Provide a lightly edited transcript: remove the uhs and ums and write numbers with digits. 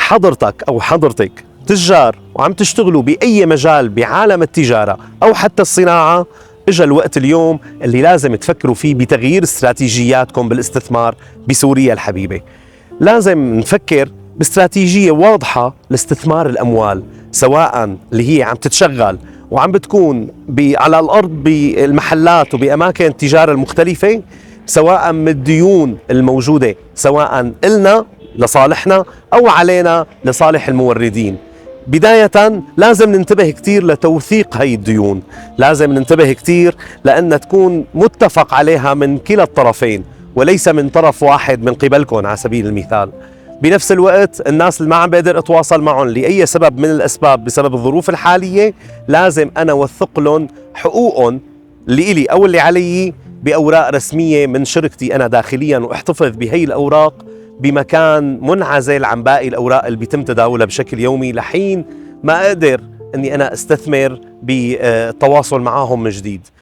حضرتك أو حضرتك تجار وعم تشتغلوا بأي مجال بعالم التجارة أو حتى الصناعة، إجا الوقت اليوم اللي لازم تفكروا فيه بتغيير استراتيجياتكم بالاستثمار بسوريا الحبيبة. لازم نفكر باستراتيجية واضحة لاستثمار الأموال، سواء اللي هي عم تتشغل وعم بتكون على الأرض بالمحلات وبأماكن التجارة المختلفة، سواء من الديون الموجودة، سواء إلنا لصالحنا أو علينا لصالح الموردين. بداية لازم ننتبه كتير لتوثيق هاي الديون، لازم ننتبه كتير لأنها تكون متفق عليها من كلا الطرفين وليس من طرف واحد من قبلكم على سبيل المثال. بنفس الوقت الناس اللي ما عم بقدر اتواصل معهم لأي سبب من الأسباب بسبب الظروف الحالية، لازم أنا وثق لهم حقوقهم اللي إلي أو اللي علي بأوراق رسمية من شركتي أنا داخليا، واحتفظ بهي الأوراق بمكان منعزل عن باقي الأوراق اللي بيتم تداولها بشكل يومي، لحين ما أقدر أني أنا أستثمر بالتواصل معهم من جديد.